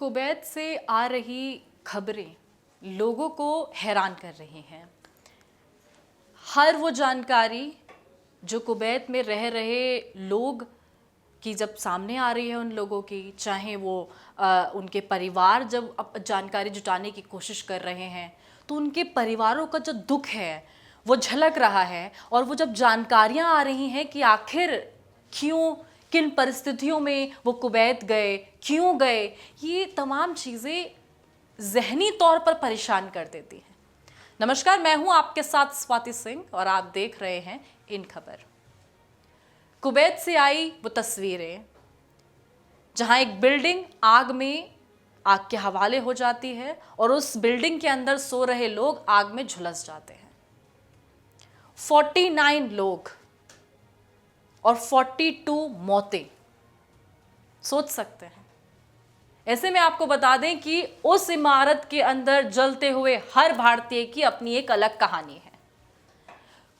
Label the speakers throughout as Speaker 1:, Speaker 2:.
Speaker 1: Kuwait से आ रही खबरें लोगों को हैरान कर रही हैं। हर वो जानकारी जो कुवैत में रह रहे लोग की जब सामने आ रही है, उन लोगों की, चाहे वो उनके परिवार जब जानकारी जुटाने की कोशिश कर रहे हैं तो उनके परिवारों का जो दुख है वो झलक रहा है। और वो जब जानकारियां आ रही हैं कि आखिर क्यों, किन परिस्थितियों में वो कुवैत गए, क्यों गए, ये तमाम चीज़ें ज़हनी तौर पर परेशान कर देती हैं। नमस्कार, मैं हूं आपके साथ स्वाति सिंह और आप देख रहे हैं इन खबर। कुवैत से आई वो तस्वीरें जहां एक बिल्डिंग आग के हवाले हो जाती है और उस बिल्डिंग के अंदर सो रहे लोग आग में झुलस जाते हैं। 49 लोग और 42 मौतें, सोच सकते हैं। ऐसे में आपको बता दें कि उस इमारत के अंदर जलते हुए हर भारतीय की अपनी एक अलग कहानी है।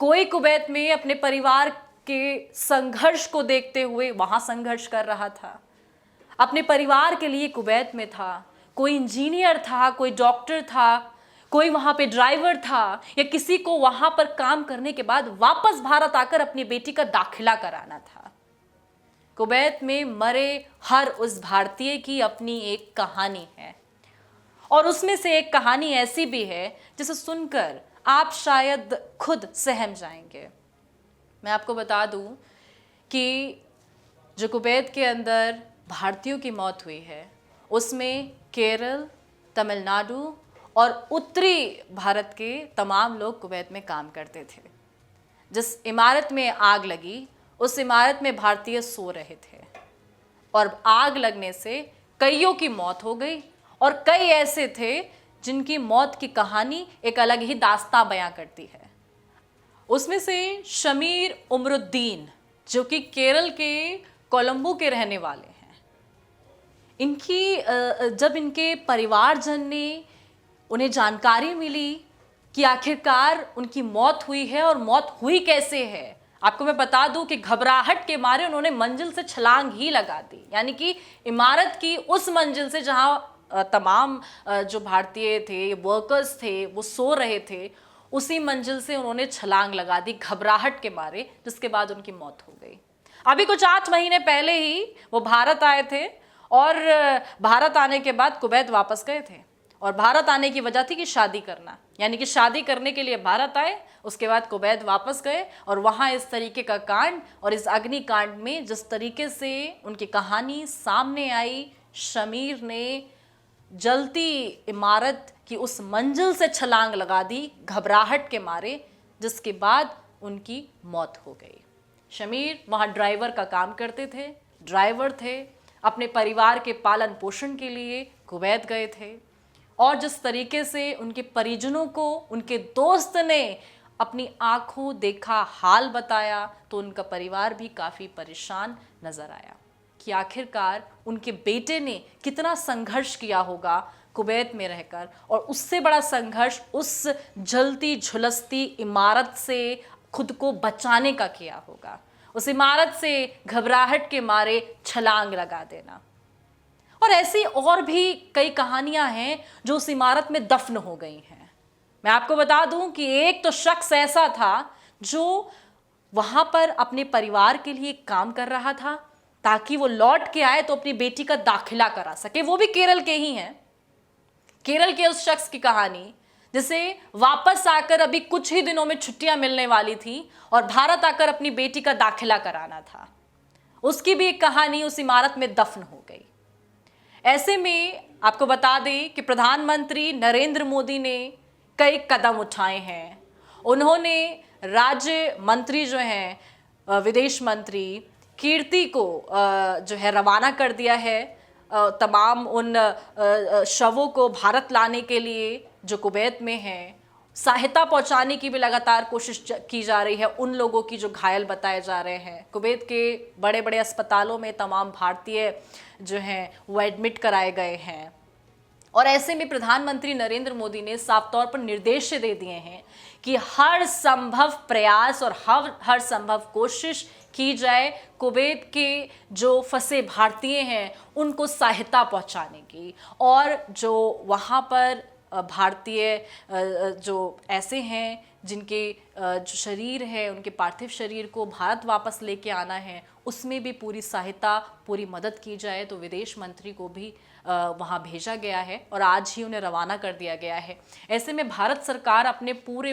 Speaker 1: कोई कुवैत में अपने परिवार के संघर्ष को देखते हुए वहां संघर्ष कर रहा था, अपने परिवार के लिए कुवैत में था। कोई इंजीनियर था, कोई डॉक्टर था, कोई वहां पे ड्राइवर था, या किसी को वहां पर काम करने के बाद वापस भारत आकर अपनी बेटी का दाखिला कराना था। कुवैत में मरे हर उस भारतीय की अपनी एक कहानी है और उसमें से एक कहानी ऐसी भी है जिसे सुनकर आप शायद खुद सहम जाएंगे। मैं आपको बता दूं कि जो कुवैत के अंदर भारतीयों की मौत हुई है उसमें केरल, तमिलनाडु और उत्तरी भारत के तमाम लोग कुवैत में काम करते थे। जिस इमारत में आग लगी उस इमारत में भारतीय सो रहे थे और आग लगने से कईयों की मौत हो गई और कई ऐसे थे जिनकी मौत की कहानी एक अलग ही दास्तां बयां करती है। उसमें से शमीर उमरुद्दीन, जो कि केरल के कोलंबो के रहने वाले हैं, जब इनके परिवारजन ने उन्हें जानकारी मिली कि आखिरकार उनकी मौत हुई है और मौत हुई कैसे है, आपको मैं बता दूं कि घबराहट के मारे उन्होंने मंजिल से छलांग ही लगा दी। यानी कि इमारत की उस मंजिल से जहां तमाम जो भारतीय थे, वर्कर्स थे, वो सो रहे थे, उसी मंजिल से उन्होंने छलांग लगा दी घबराहट के मारे, जिसके बाद उनकी मौत हो गई। अभी कुछ 8 महीने पहले ही वो भारत आए थे और भारत आने के बाद कुवैत वापस गए थे और भारत आने की वजह थी कि शादी करना, यानी कि शादी करने के लिए भारत आए, उसके बाद कुवैत वापस गए और वहाँ इस तरीके का कांड और इस अग्निकांड में जिस तरीके से उनकी कहानी सामने आई, शमीर ने जलती इमारत की उस मंजिल से छलांग लगा दी घबराहट के मारे, जिसके बाद उनकी मौत हो गई। शमीर वहाँ ड्राइवर का काम करते थे, ड्राइवर थे, अपने परिवार के पालन पोषण के लिए कुवैत गए थे और जिस तरीके से उनके परिजनों को उनके दोस्त ने अपनी आंखों देखा हाल बताया तो उनका परिवार भी काफ़ी परेशान नजर आया कि आखिरकार उनके बेटे ने कितना संघर्ष किया होगा कुवैत में रहकर, और उससे बड़ा संघर्ष उस जलती झुलसती इमारत से खुद को बचाने का किया होगा, उस इमारत से घबराहट के मारे छलांग लगा देना। और ऐसी और भी कई कहानियां हैं जो उस इमारत में दफन हो गई हैं। मैं आपको बता दूं कि एक तो शख्स ऐसा था जो वहां पर अपने परिवार के लिए काम कर रहा था ताकि वो लौट के आए तो अपनी बेटी का दाखिला करा सके, वो भी केरल के ही हैं। केरल के उस शख्स की कहानी जिसे वापस आकर अभी कुछ ही दिनों में छुट्टियां मिलने वाली थी और भारत आकर अपनी बेटी का दाखिला कराना था, उसकी भी एक कहानी उस इमारत में दफन हो गई। ऐसे में आपको बता दें कि प्रधानमंत्री नरेंद्र मोदी ने कई कदम उठाए हैं। उन्होंने राज्य मंत्री जो हैं, विदेश मंत्री कीर्ति को जो है रवाना कर दिया है तमाम उन शवों को भारत लाने के लिए जो कुवैत में हैं। सहायता पहुंचाने की भी लगातार कोशिश की जा रही है उन लोगों की जो घायल बताए जा रहे हैं। कुवैत के बड़े बड़े अस्पतालों में तमाम भारतीय जो हैं वो एडमिट कराए गए हैं और ऐसे में प्रधानमंत्री नरेंद्र मोदी ने साफ तौर पर निर्देश दे दिए हैं कि हर संभव प्रयास और हर संभव कोशिश की जाए कुवैत के जो फंसे भारतीय हैं उनको सहायता पहुंचाने की, और जो वहां पर भारतीय जो ऐसे हैं जिनके जो शरीर है उनके पार्थिव शरीर को भारत वापस लेके आना है, उसमें भी पूरी सहायता पूरी मदद की जाए। तो विदेश मंत्री को भी वहाँ भेजा गया है और आज ही उन्हें रवाना कर दिया गया है। ऐसे में भारत सरकार अपने पूरे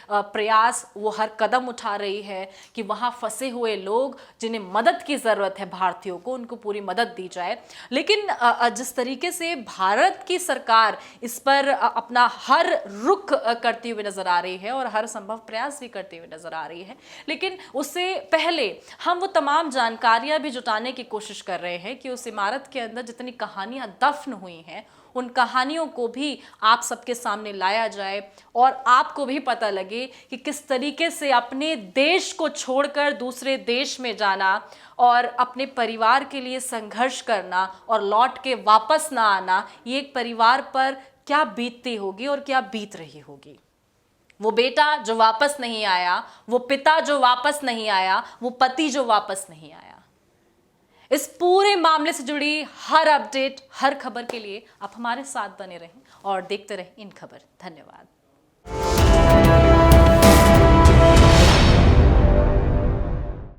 Speaker 1: प्रयास वो हर कदम उठा रही है कि वहाँ फंसे हुए लोग जिन्हें मदद की ज़रूरत है भारतीयों को, उनको पूरी मदद दी जाए। लेकिन जिस तरीके से भारत की सरकार इस पर अपना हर रुख करती हुई नज़र आ रही है और हर संभव प्रयास भी करती हुई नज़र आ रही है, लेकिन उससे पहले हम वो तमाम जानकारियाँ भी जुटाने की कोशिश कर रहे हैं कि उस इमारत के अंदर जितनी कहानियाँ दफन हुई हैं उन कहानियों को भी आप सबके सामने लाया जाए और आपको भी पता लगे कि किस तरीके से अपने देश को छोड़कर दूसरे देश में जाना और अपने परिवार के लिए संघर्ष करना और लौट के वापस ना आना, ये एक परिवार पर क्या बीतती होगी और क्या बीत रही होगी। वो बेटा जो वापस नहीं आया, वो पिता जो वापस नहीं आया, वो पति जो वापस नहीं आया। इस पूरे मामले से जुड़ी हर अपडेट, हर खबर के लिए आप हमारे साथ बने रहें और देखते रहें इन खबर। धन्यवाद।